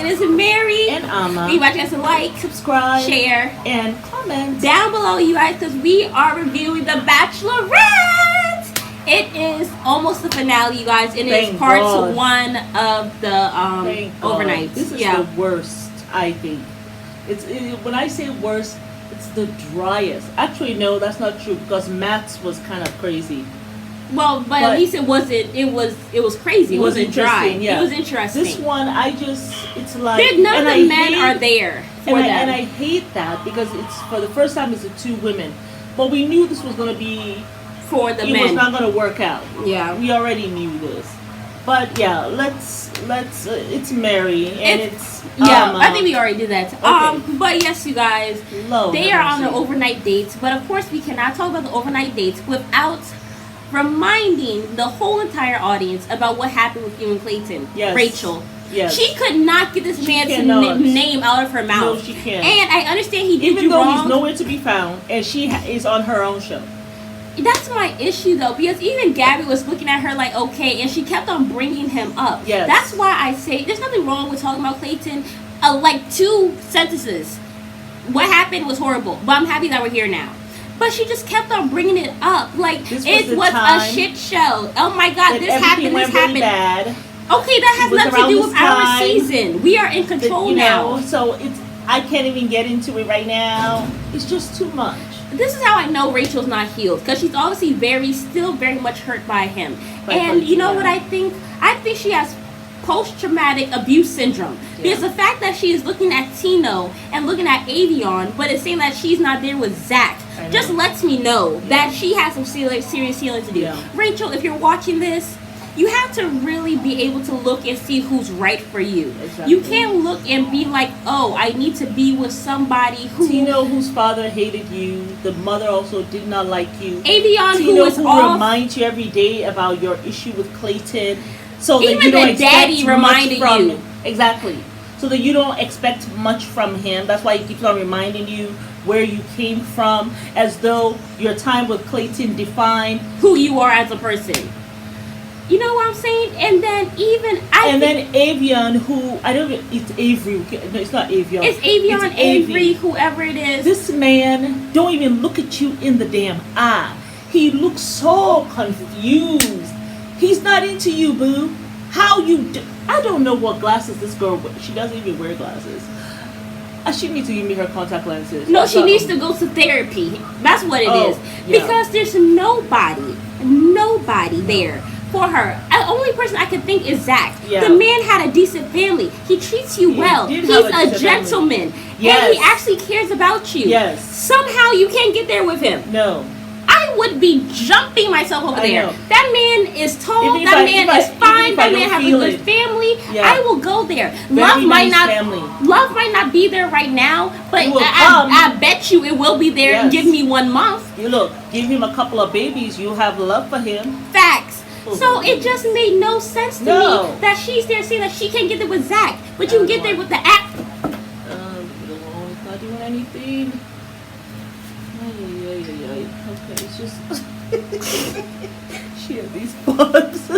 is Mary. And Amma. Be watching us, like, subscribe, share, and comment down below, you guys, because we are reviewing The Bachelorettes. It is almost the finale, you guys, and it's part 1 of the overnight. This is the worst, I think. When I say worst, it's the driest. Actually, no, that's not true because Matt's was kind of crazy. Well, but at least it wasn't. It was crazy. It wasn't dry. Yeah. It was interesting. This one, it's like none of the men are there for them, and I hate that because it's for the first time it's the 2 women, but we knew this was going to be for the men. It was not going to work out. Yeah, we already knew this. But yeah, let's. It's Mary and it's I think we already did that. Okay. But yes, you guys, they are on the overnight dates. But of course, we cannot talk about the overnight dates without reminding the whole entire audience about what happened with you and Clayton. Yes. Rachel. Yes. She could not get this man's name out of her mouth. No, she can't. And I understand he did even though wrong. He's nowhere to be found, and she is on her own show. That's my issue, though, because even Gabby was looking at her like, okay, and she kept on bringing him up. Yes. That's why I say there's nothing wrong with talking about Clayton. Like 2 sentences. What happened was horrible, but I'm happy that we're here now. But she just kept on bringing it up. Like, it was a shit show. Oh my God, this happened, this happened. Bad. Okay, that has nothing to do with our season. We are in control now. So I can't even get into it right now. It's just too much. This is how I know Rachel's not healed, because she's obviously still very much hurt by him. And you know what I think? I think she has post-traumatic abuse syndrome. Yeah. Because the fact that she is looking at Tino and looking at Avion, but it's saying that she's not there with Zach, just lets me know that she has some serious healing to do. Yeah. Rachel, if you're watching this, you have to really be able to look and see who's right for you. Exactly. You can't look and be like, oh, I need to be with somebody who... Tino, whose father hated you. The mother also did not like you. Avion, Tino, who reminds you every day about your issue with Clayton. So even that you don't the daddy reminded you. Exactly. So that you don't expect much from him. That's why he keeps on reminding you where you came from, as though your time with Clayton defined who you are as a person. You know what I'm saying? And then then Avion, who it's Avery. No, it's not Avion. It's Avion, Avery, whoever it is. This man don't even look at you in the damn eye. He looks so confused. He's not into you, boo. How you do? I don't know what glasses this girl wears. She doesn't even wear glasses. She needs to give me her contact lenses. No, she needs to go to therapy. That's what it is. Yeah. Because there's nobody there for her. The only person I could think is Zach. Yeah. The man had a decent family. He treats you well. He's a gentleman. Yes. And he actually cares about you. Yes. Somehow you can't get there with him. No. I would be jumping myself over there. That man is tall. That man is fine. That man has a good family. Yeah. I will go there. Love might not be there right now, but I bet you it will be there. Yes. Give me 1 month. You look, give him a couple of babies. You have love for him. Facts. So it just made no sense to me that she's there saying that she can't get there with Zach, but you can get there with the app. It's not doing anything. Okay, it's just she has these bugs.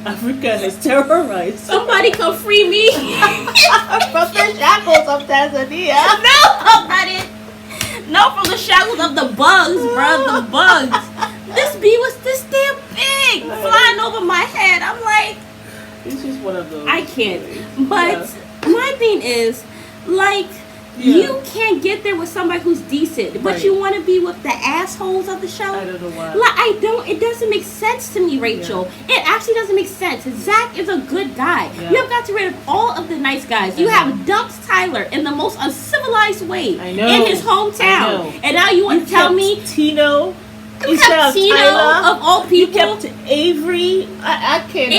Africa has terrorized. Somebody come free me from the shackles of Tanzania. No, not it. No, from the shackles of the bugs, bro. The bugs. This bee was this damn big, flying over my head. I'm like, it's just one of those. I can't. But my thing is, like, you can't get there with somebody who's decent, but you want to be with the assholes of the show. I don't know why. Like, it doesn't make sense to me, Rachel. Yeah. It actually doesn't make sense. Zach is a good guy. Yeah. You have got to rid of all of the nice guys. You have dumped Tyler in the most uncivilized way in his hometown, and now you want to tell me Tino. You kept Tino of all people. You kept Avery. I can't.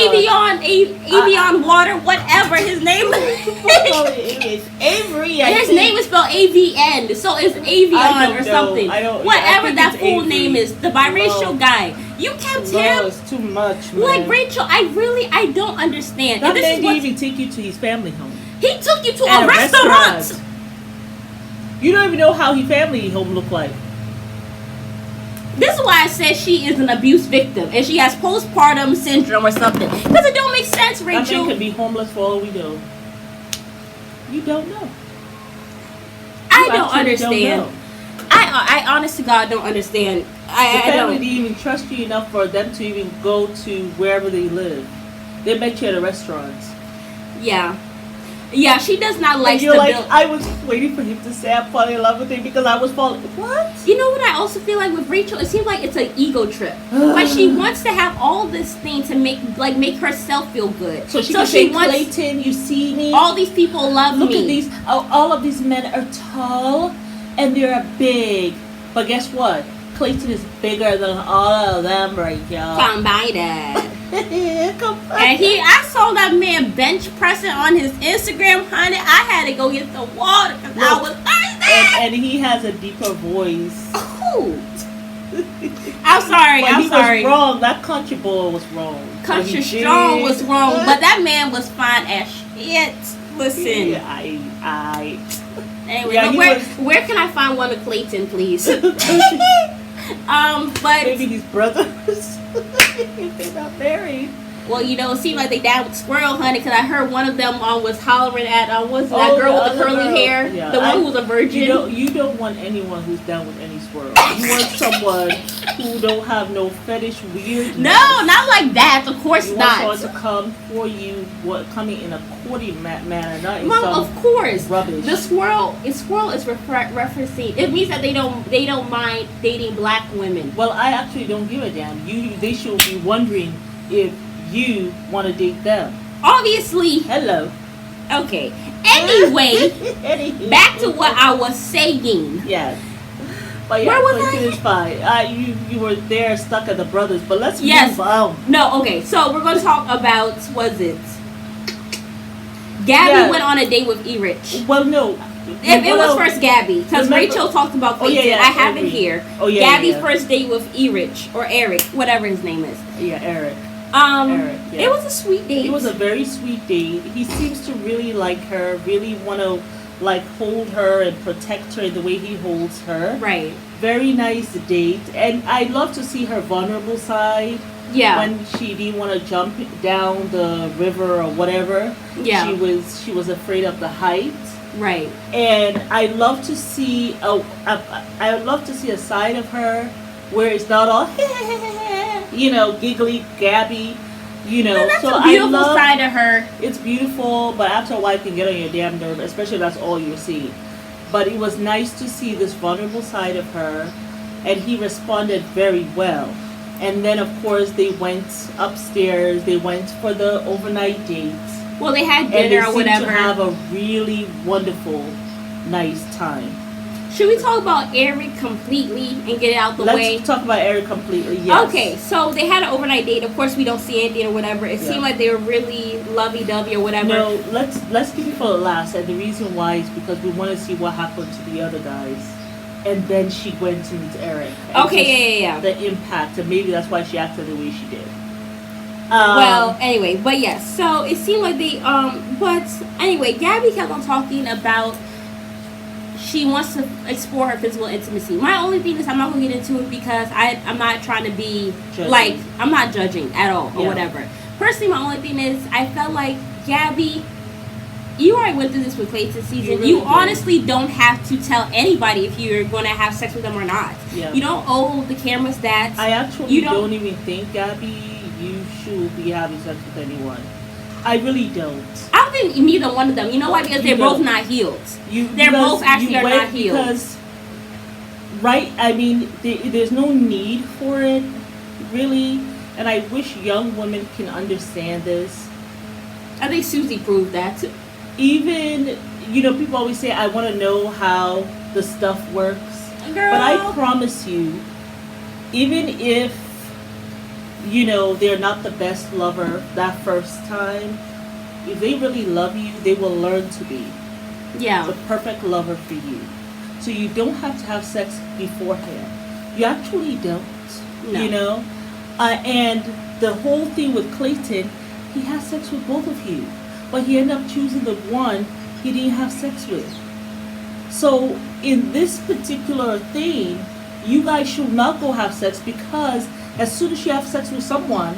Avion Water, whatever his name is. Avery. His name is spelled AVN, so it's Avion or something. Whatever that full name is, the biracial guy. You kept him. It's too much, man. Like, Rachel, I don't understand. That man didn't even take you to his family home. He took you to a restaurant. You don't even know how his family home looked like. This is why I said she is an abuse victim and she has postpartum syndrome or something. Because it don't make sense, Rachel. That man could be homeless for all we know. You don't know. I don't understand. I honest to God don't understand. The I family don't. didn't even trust you enough for them to even go to wherever they live. They met you at a restaurant. Yeah. Yeah, she does not like And you're like, stability. I was waiting for him to say I'm falling in love with him because I was falling. What? You know what I also feel like with Rachel? It seems like it's an ego trip. Like she wants to have all this thing to make herself feel good. So she can say, Clayton, you see me? All these people love me. Look at these. All of these men are tall and they're big. But guess what? Clayton is bigger than all of them right now. Combined. And I saw that man bench pressing on his Instagram, honey. I had to go get the water because I was thirsty. And he has a deeper voice. Oh. I'm sorry. Well, I'm sorry. He was wrong. That country boy was wrong. Country Strong was wrong, but that man was fine as shit. Listen. Yeah, Anyway, yeah, where can I find one of Clayton, please? But maybe his brothers. If they're not married. well, it seemed like they down with Squirrel, honey, because I heard one of them was hollering at what's that girl with the curly hair, yeah. the one who was a virgin. You don't want anyone who's down with any squirrel. You want someone who don't have no fetish weirdness. No, not like that. Of course you not. You want someone to come for you, coming in a courting manner, not in Well, some of course. rubbish. The squirrel is referencing. It means that they don't mind dating black women. Well, I actually don't give a damn. They should be wondering if you want to date them. Obviously. Hello. Okay. Anyway, back to what I was saying. Yes. But yeah, where was Clayton is fine. You were there stuck at the brothers, but let's move on. No, okay. So we're going to talk about, Gabby went on a date with E-Rich. Well, no. It was first Gabby, because Rachel talked about Clayton. I have it here. Oh, yeah, Gabby's first date with E-Rich, or Eric, whatever his name is. Yeah, Eric. Eric, yeah. It was a sweet date. It was a very sweet date. He seems to really like her, really want to hold her and protect her the way he holds her. Right. Very nice date. And I love to see her vulnerable side. Yeah. When she didn't want to jump down the river or whatever. Yeah. She was afraid of the height. Right. And I love to see a side of her where it's not all giggly Gabby, No, that's a beautiful side of her. It's beautiful, but after a while it can get on your damn nerve, especially if that's all you see. But it was nice to see this vulnerable side of her, and he responded very well. And then of course they went upstairs. They went for the overnight dates. Well, they had dinner or whatever. To have a really wonderful, nice time. Should we talk about Eric completely and get it out the way? Let's talk about Eric completely, yes. Okay, so they had an overnight date. Of course, we don't see anything or whatever. It seemed like they were really lovey-dovey or whatever. No, let's keep it for the last. And the reason why is because we want to see what happened to the other guys. And then she went to meet Eric. Okay, yeah. The impact, and maybe that's why she acted the way she did. Well, anyway, but yes. So it seemed like they, but anyway, Gabby kept on talking about she wants to explore her physical intimacy. My only thing is I'm not going to get into it because I'm not trying to be, judging. I'm not judging at all or whatever. Personally, my only thing is I felt like, Gabby, you already went through this with Clayton season. You honestly don't have to tell anybody if you're going to have sex with them or not. Yeah. You don't owe the cameras that. I actually don't even think, Gabby, you should be having sex with anyone. I really don't. I don't think neither one of them. You know why? Because they're both not healed. They're both actually are not healed. Because, right, I mean, there's no need for it, really. And I wish young women can understand this. I think Susie proved that. Even, people always say, I want to know how the stuff works. Girl. But I promise you, even if they're not the best lover that first time, if they really love you, they will learn to be the perfect lover for you. So you don't have to have sex beforehand. You actually don't. No. And the whole thing with Clayton, he has sex with both of you, but he ended up choosing the one he didn't have sex with. So in this particular thing, you guys should not go have sex, because as soon as you have sex with someone,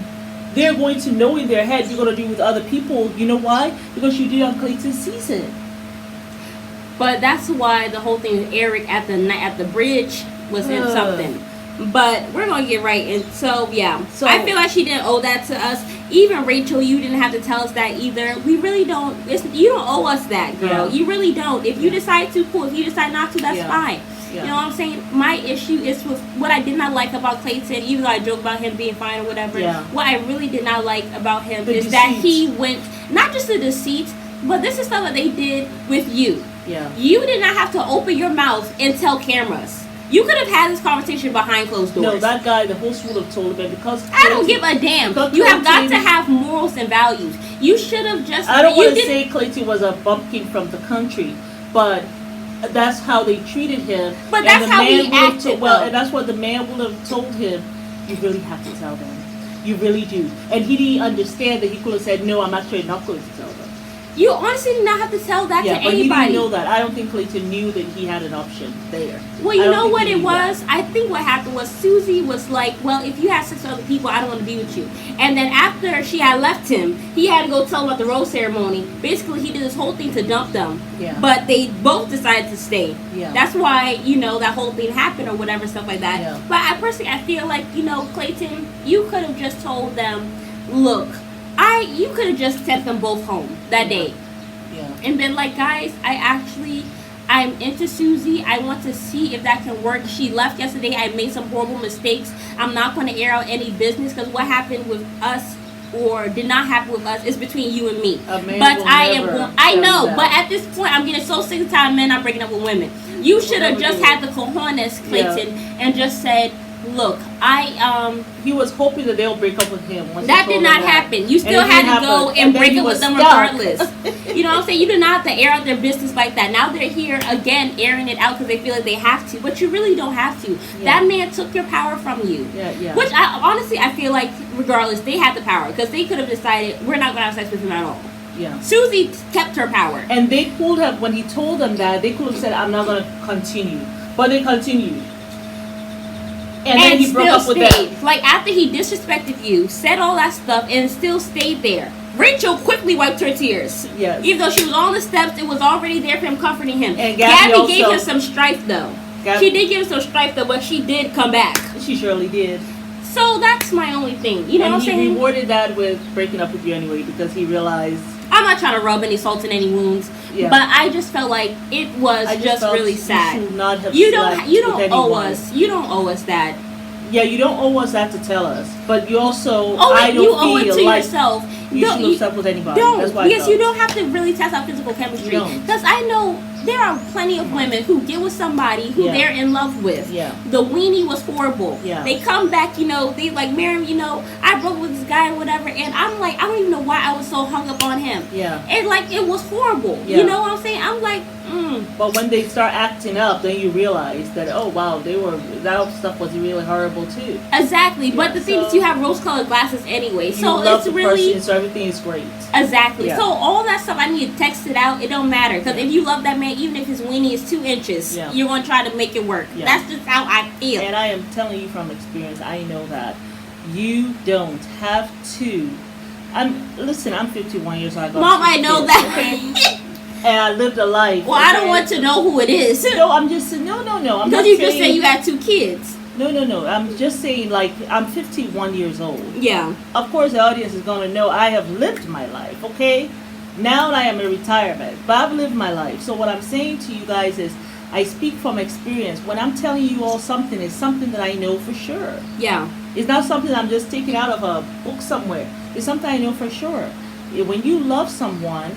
they're going to know in their head you're going to do it with other people. You know why? Because you did on Clayton's season. But that's why the whole thing with Eric at the bridge was in something. But we're gonna get right in. So yeah, so I feel like she didn't owe that to us. Even Rachel, you didn't have to tell us that either. We really don't. You don't owe us that, girl. You really don't. If you decide to, cool. If you decide not to, that's fine. You know what I'm saying? My issue is with what I did not like about Clayton, even though I joke about him being fine or whatever. What I really did not like about him is that he went, not just the deceit, but this is stuff that they did with you. You did not have to open your mouth and tell cameras. You could have had this conversation behind closed doors. No, that guy, the host would have told him because I don't give a damn. You have got to have morals and values. You should have just. I don't want to say Clayton was a bumpkin from the country, but that's how they treated him. But that's how he acted. And that's what the man would have told him. You really have to tell them. You really do. And he didn't understand that he could have said, no, I'm actually not going to tell them. You honestly did not have to tell that to anybody. But he didn't know that. I don't think Clayton knew that he had an option there. Well, you know what it was? That. I think what happened was Susie was like, well, if you have 6 other people, I don't want to be with you. And then after she had left him, he had to go tell him about the rose ceremony. Basically, he did this whole thing to dump them. But they both decided to stay. That's why, that whole thing happened or whatever, stuff like that. But I feel like, Clayton, you could have just told them, look, you could have just sent them both home that day. And been like, guys, I'm into Susie. I want to see if that can work. She left yesterday. I made some horrible mistakes. I'm not going to air out any business because what happened with us or did not happen with us is between you and me. But I know, but at this point, I'm getting so sick of time men are breaking up with women. You should have just had the cojones, Clayton, and just said, look, he was hoping that they'll break up with him. That did not happen. You still had to go and break up with them regardless. You know what I'm saying? You do not have to air out their business like that. Now they're here again airing it out because they feel like they have to, but you really don't have to. That man took your power from you. Which I feel like regardless, they had the power because they could have decided we're not going to have sex with him at all. Susie kept her power. And they pulled up when he told them that they could have said, I'm not going to continue. But they continued. And then he broke up with them. Like, after he disrespected you, said all that stuff, and still stayed there. Rachel quickly wiped her tears. Even though she was on the steps, it was already there for him, comforting him. And Gabby gave him some strife, though. She did give him some strife, though, but she did come back. She surely did. So that's my only thing. You know what I'm saying? And he rewarded that with breaking up with you anyway, because he realized... I'm not trying to rub any salt in any wounds, but I just felt like it was just really sad. You should not have you don't owe us. You don't owe us that. Yeah, you don't owe us that to tell us, but you also you owe it to yourself. You shouldn't have slept with anybody. Because you don't have to really test out physical chemistry. Because I know there are plenty of women who get with somebody who they're in love with. The weenie was horrible. They come back, they like, Miriam, I broke with this guy or whatever, and I'm like, I don't even know why I was so hung up on him. And like, it was horrible. You know what I'm saying? I'm like, But when they start acting up, then you realize that, oh wow, that stuff was really horrible too. Exactly. But the thing is, you have rose-colored glasses anyway, so it's really so everything is great. Exactly. So all that stuff, I need to text it out. It don't matter because if you love that man, even if his weenie is 2 inches, you're gonna try to make it work. That's just how I feel. And I am telling you from experience, I know that you don't have to. Listen, I'm 51 years old. Mom, I know that. And I lived a life. Well, I don't want to know who it is. No, I'm just saying, no. Because you just said you had 2 kids. No. I'm just saying, like, I'm 51 years old. Yeah. Of course, the audience is going to know I have lived my life, okay? Now I am in retirement, but I've lived my life. So what I'm saying to you guys is, I speak from experience. When I'm telling you all something, it's something that I know for sure. Yeah. It's not something I'm just taking out of a book somewhere. It's something I know for sure. When you love someone,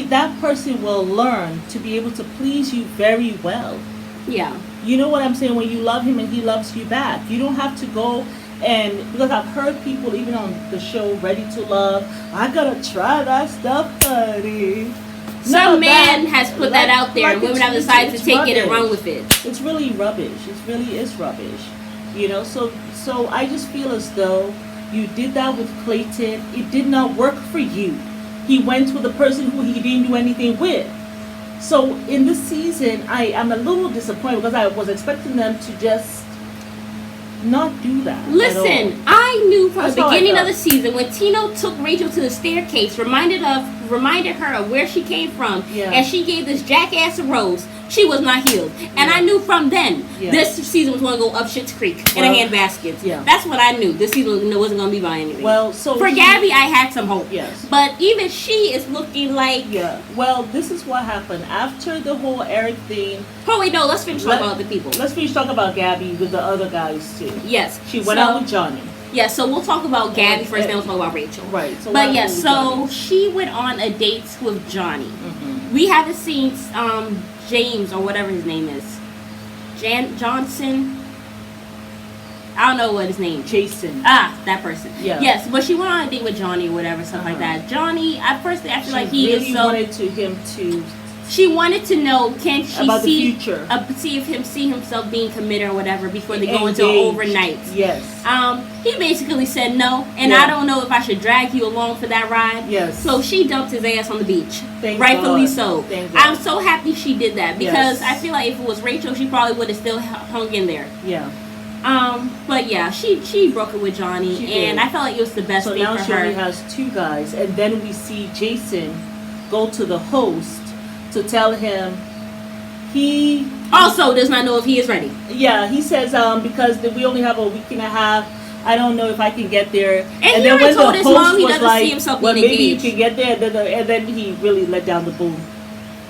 that person will learn to be able to please you very well. Yeah. You know what I'm saying? When you love him and he loves you back, you don't have to go because I've heard people even on the show Ready to Love, I gotta try that stuff, buddy. Some man has put that out there, and women have decided to take it and run with it. It's really rubbish. It really is rubbish. So I just feel as though you did that with Clayton. It did not work for you. He went with a person who he didn't do anything with. So in this season, I am a little disappointed because I was expecting them to just not do that. Listen, I knew from the beginning of the season when Tino took Rachel to the staircase, reminded of reminded her of where she came from, Yeah. and she gave this jackass a rose, she was not healed. And I knew from then, this season was going to go up Schitt's Creek in a handbasket. Yeah. That's what I knew. This season wasn't going to be by anything. Well, so for Gabby, I had some hope. Yes. But even she is looking like... Yeah. Well, this is what happened. After the whole Eric thing... Oh, wait, no. Let's finish talking about the people. Let's finish talking about Gabby with the other guys, too. Yes. She went out with Johnny. Yeah, so we'll talk about Gabby first, then we'll talk about Rachel. Right. So but yeah, so she went on a date with Johnny. Mm-hmm. We haven't seen James or whatever his name is. Johnson. I don't know what his name is. Jason. Ah, that person. Yeah. Yes, but she went on a date with Johnny or whatever, stuff like that. Johnny, at first, I feel like he really is so... wanted him to... She wanted to know, can she about see the future. See himself being committed or whatever before they go into overnight. Yes. He basically said no, and I don't know if I should drag you along for that ride. Yes. So she dumped his ass on the beach. Thank Rightfully God. so. Thank God. I'm so happy she did that because I feel like if it was Rachel, she probably would have still hung in there. Yeah. But yeah, she broke it with Johnny, and I felt like it was the best thing for her. So now she only has two guys, and then we see Jason go to the host to tell him he also does not know if he is ready. Yeah, he says because we only have a week and a half. I don't know if I can get there. And then when the host was like, well, maybe you can get there, and then he really let down the boom.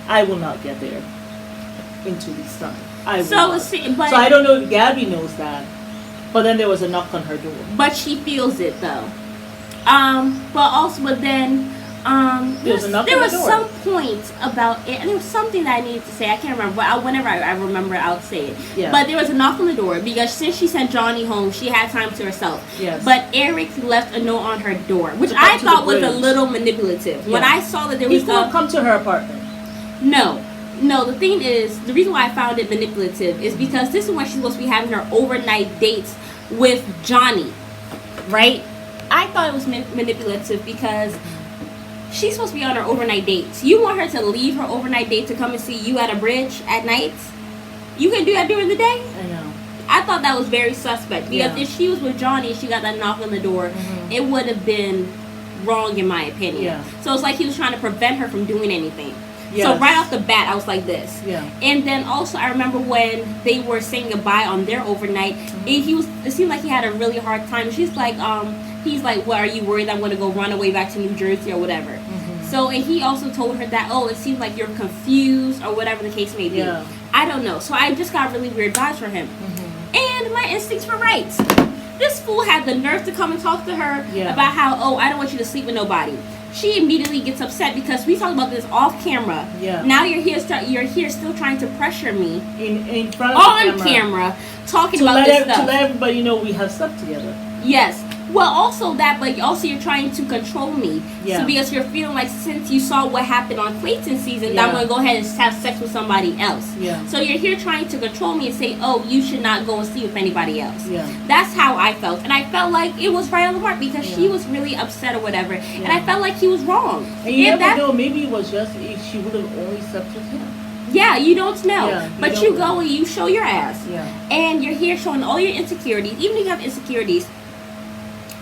I will not get there in 2 weeks' time. So I don't know if Gabby knows that. But then there was a knock on her door. But she feels it though. But then there was some point about it, and there was something that I needed to say. I can't remember, but whenever I remember, I'll say it. Yeah. But there was a knock on the door because since she sent Johnny home, she had time to herself. Yes. But Eric left a note on her door, which I thought was a little manipulative. Yeah. When I saw that there was he could come to her apartment. No, the thing is, the reason why I found it manipulative is because this is when she's supposed to be having her overnight dates with Johnny, right? I thought it was manipulative because she's supposed to be on her overnight dates. You want her to leave her overnight date to come and see you at a bridge at night? You can do that during the day? I know. I thought that was very suspect because if she was with Johnny and she got that knock on the door, it would have been wrong in my opinion. Yeah. So it's like he was trying to prevent her from doing anything. Yes. So right off the bat, I was like this. Yeah. And then also, I remember when they were saying goodbye on their overnight, it seemed like he had a really hard time. She's like, he's like, "What, are you worried I'm going to go run away back to New Jersey or whatever?" So, and he also told her that, "Oh, it seems like you're confused or whatever the case may be." Yeah. I don't know. So I just got really weird vibes from him. And my instincts were right. This fool had the nerve to come and talk to her about how, "Oh, I don't want you to sleep with nobody." She immediately gets upset because we talked about this off camera. Yeah. Now you're here still trying to pressure me in front of the camera talking about this stuff. To let everybody know we have stuff together. Yes. Well, also that, but also you're trying to control me. Yeah. So because you're feeling like since you saw what happened on Clayton's season, that I'm going to go ahead and have sex with somebody else. Yeah. So you're here trying to control me and say, "Oh, you should not go and see with anybody else." Yeah. That's how I felt. And I felt like it was right on the mark because she was really upset or whatever. Yeah. And I felt like he was wrong. And you never know, maybe it was just if she would have only slept with him. Yeah, you don't know. Yeah, but you go and you show your ass. Yeah. And you're here showing all your insecurities. Even if you have insecurities,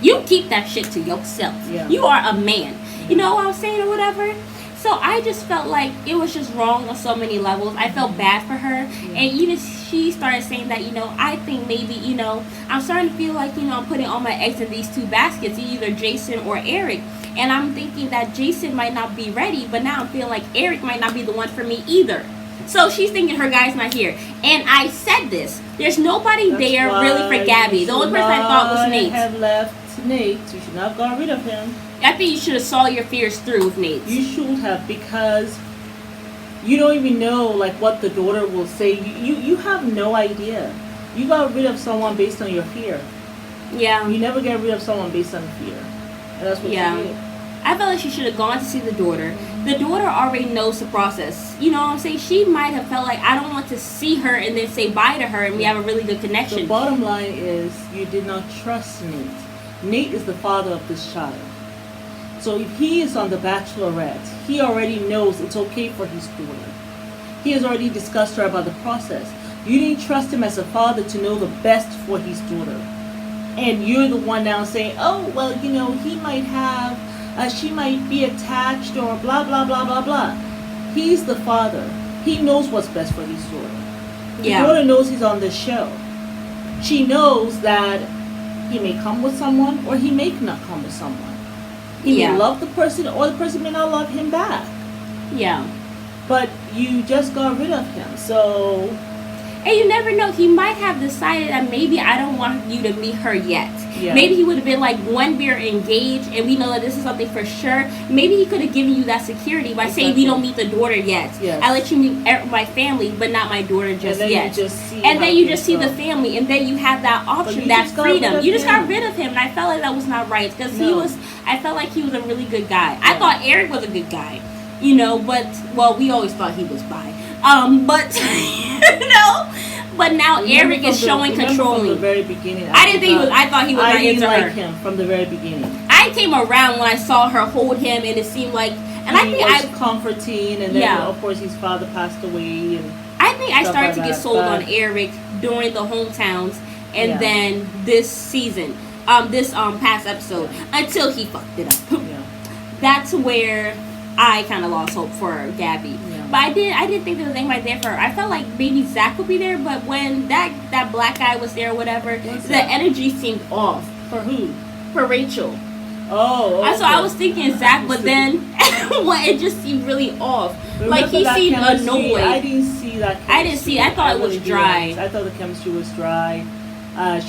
you keep that shit to yourself. Yeah. You are a man. You know what I'm saying or whatever? So I just felt like it was just wrong on so many levels. I felt bad for her. Yeah. And even she started saying that, I think maybe, I'm starting to feel like, I'm putting all my eggs in these two baskets, either Jason or Eric. And I'm thinking that Jason might not be ready, but now I'm feeling like Eric might not be the one for me either. So she's thinking her guy's not here. And I said this. There's nobody there really for Gabby. The only person I thought was Nate. Have left Nate. You should not have got rid of him. I think you should have saw your fears through with Nate. You should have, because you don't even know what the daughter will say. You have no idea. You got rid of someone based on your fear. Yeah. You never get rid of someone based on fear. And that's what you did. I felt like she should have gone to see the daughter. The daughter already knows the process. You know what I'm saying? She might have felt like, I don't want to see her and then say bye to her and we have a really good connection. The bottom line is you did not trust Nate. Nate is the father of this child. So if he is on the Bachelorettes, he already knows it's okay for his daughter. He has already discussed her about the process. You didn't trust him as a father to know the best for his daughter. And you're the one now saying, "Oh, well, he might have she might be attached or blah blah blah blah blah. He's the father. He knows what's best for his daughter. The daughter knows he's on the show. She knows that he may come with someone or he may not come with someone. He may love the person or the person may not love him back. Yeah. But you just got rid of him, so... And you never know. He might have decided that maybe I don't want you to meet her yet. Yeah. Maybe he would have been like, when we're engaged and we know that this is something for sure, maybe he could have given you that security by saying, we don't meet the daughter yet. Yes. I let you meet my family, but not my daughter just and then yet. You just see the family, and then you have that option, that freedom. You just got rid of him, and I felt like that was not right because I felt like he was a really good guy. I thought Eric was a good guy, you know, but, well, we always thought he was bi. But, you know, but now Eric is showing controlling. From the very beginning, I thought he was not into her. I didn't like him from the very beginning. I came around when I saw her hold him, and it seemed like, and he was comforting, and then of course his father passed away, and I think I started to get sold on Eric during the hometowns, and then this season, this past episode, until he fucked it up. Yeah. That's where I kind of lost hope for Gabby. Yeah. But I didn't think there was anybody there for her. I felt like maybe Zach would be there, but when that black guy was there or whatever, the energy seemed off. For who? For Rachel. Oh, okay. So I was thinking Zach, but then it just seemed really off. Remember, like he seemed annoyed. I didn't see that chemistry. I didn't see it. I thought it was dry. I thought the chemistry was dry.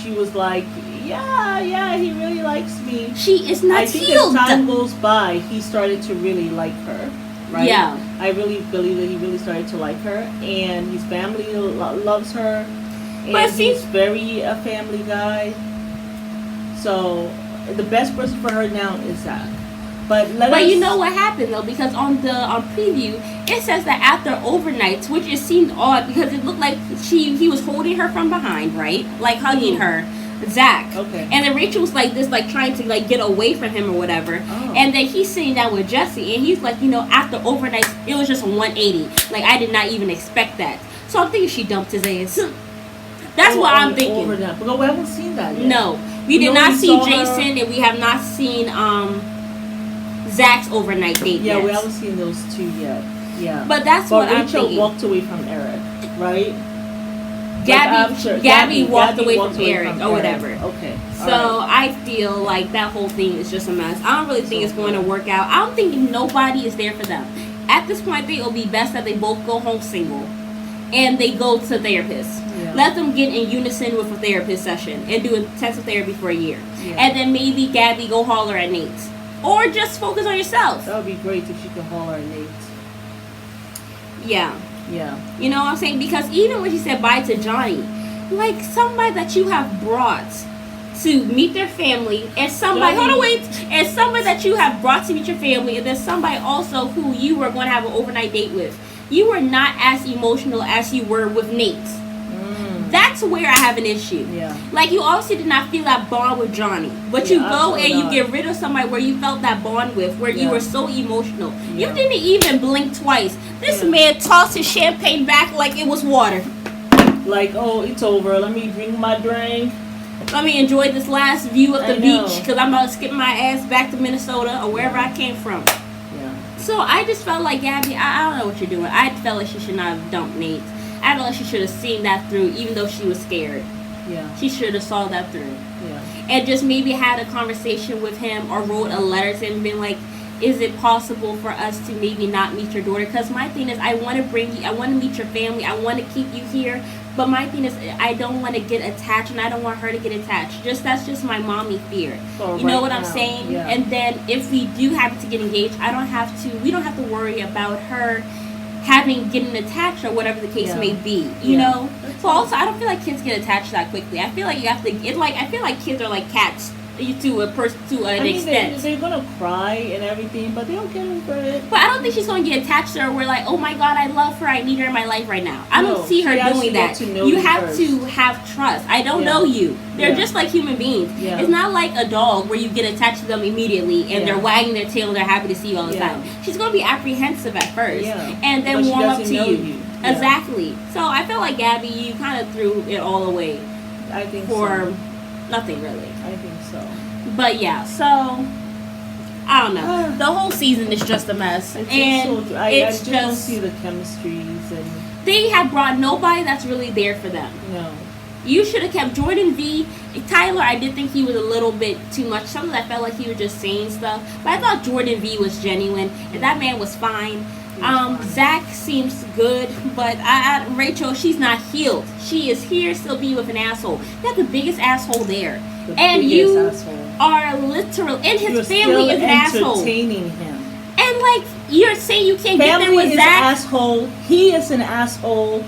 She was like, yeah, he really likes me. She is not healed. As time goes by, he started to really like her. Right? Yeah. I really believe that he really started to like her, and his family loves her. And but he's very a family guy. So the best person for her now is Zach. But you know what happened though, because on preview it says that after overnights, which it seemed odd because it looked like he was holding her from behind, right? Like hugging her. Zach. Okay. And then Rachel was like this, like trying to like get away from him or whatever. Oh. And then he's sitting down with Jesse and he's like, you know, after overnight it was just a 180. Like I did not even expect that. So I'm thinking she dumped his ass. That's what I'm thinking. Overnight. But we haven't seen that yet. No. We did not see Jason and we have not seen Zach's overnight date yet. Yeah, we haven't seen those two yet. Yeah. But that's what I'm thinking. Rachel walked away from Eric, right? Gabby walked away from Eric or whatever. Okay. So I feel like that whole thing is just a mess. I don't really think it's going to work out. I don't think nobody is there for them. At this point, I think it'll be best that they both go home single and they go to therapists. Yeah. Let them get in unison with a therapist session and do intensive therapy for a year. Yeah. And then maybe Gabby go holler at Nate. Or just focus on yourself. That would be great if she could holler at Nate. Yeah. Yeah. You know what I'm saying? Because even when she said bye to Johnny, like somebody that you have brought to meet their family, and somebody, and somebody that you have brought to meet your family, and then somebody also who you were going to have an overnight date with, you were not as emotional as you were with Nate. That's where I have an issue. Yeah. Like you obviously did not feel that bond with Johnny, but you go and you get rid of somebody where you felt that bond with, where you were so emotional. Yeah. You didn't even blink twice. This man tossed his champagne back like it was water. Like, oh, it's over. Let me drink my drink. Let me enjoy this last view of the beach because I'm about to skip my ass back to Minnesota or wherever I came from. Yeah. So I just felt like Gabby, I don't know what you're doing. I felt like she should not have dumped Nate. I felt like she should have seen that through, even though she was scared. Yeah. She should have saw that through. Yeah. And just maybe had a conversation with him or wrote a letter to him and been like, is it possible for us to maybe not meet your daughter? Because my thing is, I want to bring you, I want to meet your family, I want to keep you here. But my thing is, I don't want to get attached, and I don't want her to get attached. That's just my mommy fear. You know what I'm saying? Yeah. And then if we do happen to get engaged, we don't have to worry about her getting attached or whatever the case may be, you know. So also, I don't feel like kids get attached that quickly. I feel like you have to. I feel like kids are like cats to an extent. They're gonna cry and everything, but they'll get over it. But I don't think she's gonna get attached to her. We're like, oh my god, I love her. I need her in my life right now. I don't see her doing that. You have to have trust. I don't know you. They're just like human beings. Yeah. It's not like a dog where you get attached to them immediately and they're wagging their tail and they're happy to see you all the time. She's gonna be apprehensive at first, and then warm up to you. Exactly. So I feel like Gabby, you kind of threw it all away. I think for nothing really. I think so. But yeah, so I don't know. The whole season is just a mess, and I just don't see the chemistries, and they have brought nobody that's really there for them. No. You should have kept Jordan V. Tyler, I did think he was a little bit too much. Sometimes I felt like he was just saying stuff, but I thought Jordan V was genuine, and that man was fine. Zach seems good, but Rachel, she's not healed. She is here still being with an asshole. You got the biggest asshole there. And you are literal, and his family is an asshole. Entertaining him. And like you're saying, you can't get there with Zach. Family is an asshole. He is an asshole.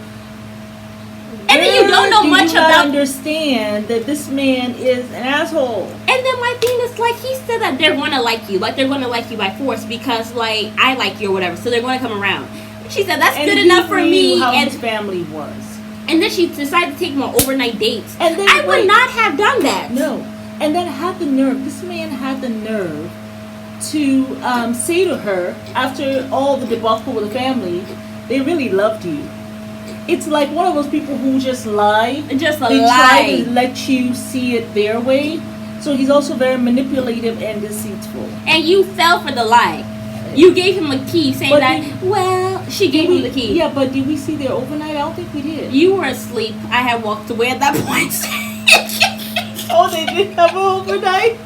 And then you don't know much about. Understand that this man is an asshole. And then my thing is like he said that they're gonna like you, like they're gonna like you by force because like I like you or whatever, so they're gonna come around. She said that's good enough for me. How and his family was. And then she decided to take him on overnight dates. And then, I would not have done that. No. And then had the nerve. This man had the nerve to say to her, after all the debacle with the family, they really loved you. It's like one of those people who just lie. They try to let you see it their way. So he's also very manipulative and deceitful. And you fell for the lie. You gave him a key saying she gave him the key. Yeah, but did we see their overnight? I don't think we did. You were asleep. I had walked away at that point. Oh, they did have an overnight?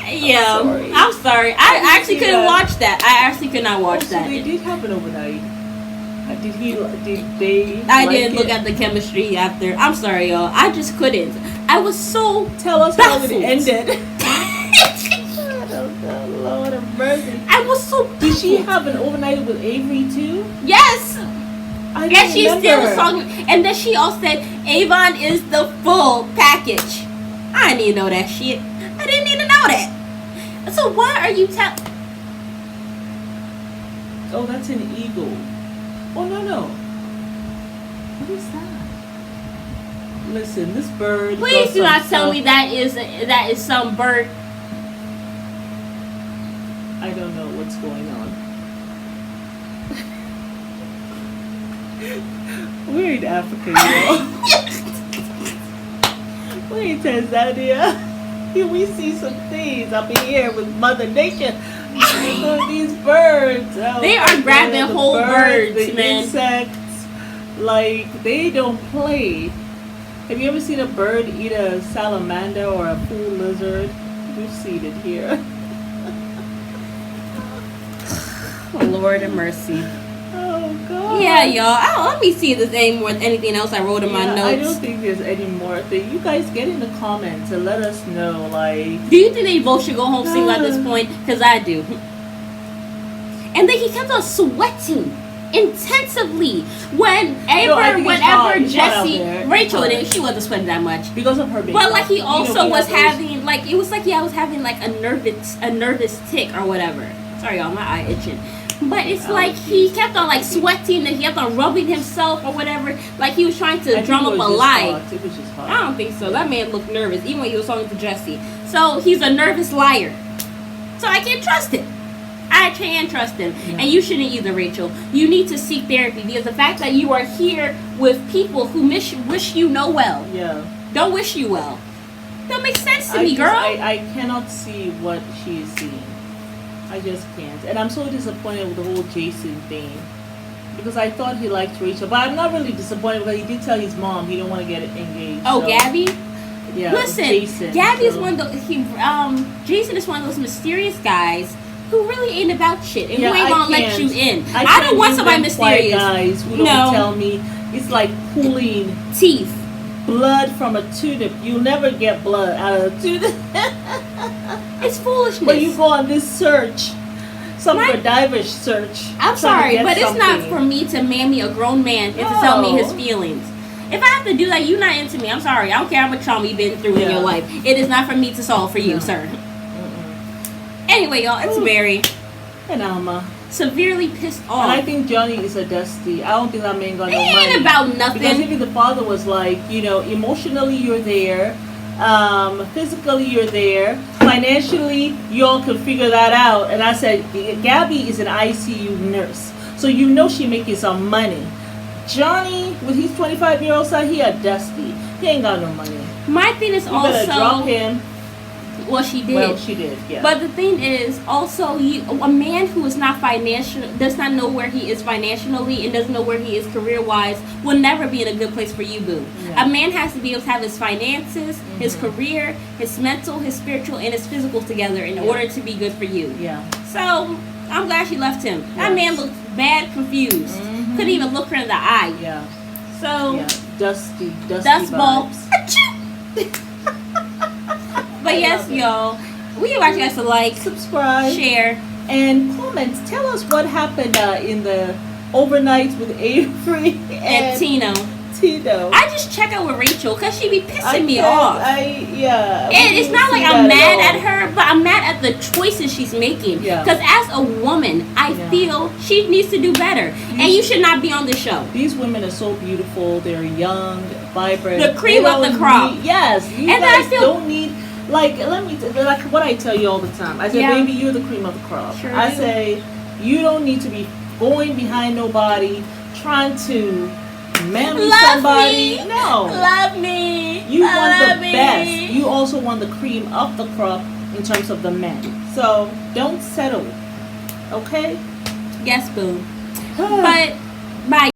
Yeah. I'm sorry. I actually couldn't watch that. I actually could not watch that. So they did have an overnight. Did they? I didn't look at the chemistry after. I'm sorry, y'all. I just couldn't. I was so Tell us baffled. how it ended. Lord have mercy. I was so baffled. Did she have an overnight with Avery too? Yes. And she still was talking. And then she also said Avon is the full package. I didn't even know that shit. I didn't even know that. So why are you Oh, that's an eagle. Oh no. What is that? Listen, this bird. Please do not tell me that is some bird. I don't know what's going on. We're in Africa, y'all. We're in Tanzania. Here we see some things up in here with Mother Nature. These birds. They are grabbing whole birds, the man. Insects. Like, they don't play. Have you ever seen a bird eat a salamander or a pool lizard? We've seen it here. Oh, Lord have mercy. Oh, God. Yeah, y'all. Let me see if there's any more anything else I wrote in my notes. I don't think there's any more thing. You guys get in the comments and let us know, like... Do you think they both should go home single at this point? Because I do. And then he kept on sweating intensively whenever Jesse... Rachel didn't. She wasn't sweating that much. Because of her baby. But, like, he also was having... Like, it was like I was having, like, a nervous tick or whatever. Sorry, y'all. My eye itching. But it's like he kept on like sweating and he kept on rubbing himself or whatever. Like he was trying to drum up a lie. It was just hot. I don't think so. That man looked nervous even when he was talking to Jesse. So he's a nervous liar. So I can't trust him. I can't trust him. Yeah. And you shouldn't either, Rachel. You need to seek therapy because the fact that you are here with people who wish you no well. Yeah. Don't wish you well. That makes sense to me, girl. I cannot see what she is seeing. I just can't. And I'm so disappointed with the whole Jason thing. Because I thought he liked Rachel. But I'm not really disappointed because he did tell his mom he didn't want to get engaged. Oh, so. Gabby? Yeah. Listen, Jason, Gabby is one of those... Jason is one of those mysterious guys who really ain't about shit. And who ain't going to let you in. I don't want somebody mysterious. Guys who don't tell me it's like pulling teeth. Blood from a turnip. You'll never get blood out of a turnip. It's foolishness. But you go on this search, some Godiva search. I'm sorry, but it's not for me to mammy a grown man and to tell me his feelings. If I have to do that, you're not into me. I'm sorry. I don't care how much trauma you've been through in your life. It is not for me to solve for you, sir. Anyway, y'all, it's Mary. And Alma. Severely pissed off. And I think Johnny is a dusty. I don't think that man got no money. It ain't about nothing. Because even the father was like, emotionally you're there. Physically you're there. Financially, you all can figure that out. And I said, Gabby is an ICU nurse. So she making some money. Johnny, with his 25-year-old son, he a dusty. He ain't got no money. My thing is also... better drop him. Well, she did. Well, she did, yeah. But the thing is, also, a man who is not does not know where he is financially and doesn't know where he is career-wise will never be in a good place for you, boo. Yeah. A man has to be able to have his finances, his career, his mental, his spiritual, and his physical together in order to be good for you. Yeah. So, I'm glad she left him. Yes. That man looked bad, confused. Couldn't even look her in the eye. Yeah. So, Yeah. Dusty dust ball. vibes. But yes, y'all, we invite you guys to like, subscribe, share, and comment. Tell us what happened in the overnight with Avery and Tino. I just check out with Rachel because she be pissing me off. And it's not like I'm mad at her, but I'm mad at the choices she's making. Yeah. Because as a woman, I feel she needs to do better. And you should not be on the show. These women are so beautiful. They're young, vibrant. The cream of the crop. Yes. You and guys don't need... Like, like what I tell you all the time. I say, baby, you're the cream of the crop. Sure I say, you don't need to be going behind nobody, trying to marry somebody. Me. No. Love me. You want the best. You also want the cream of the crop in terms of the men. So, don't settle. Okay? Yes, boo. But, bye.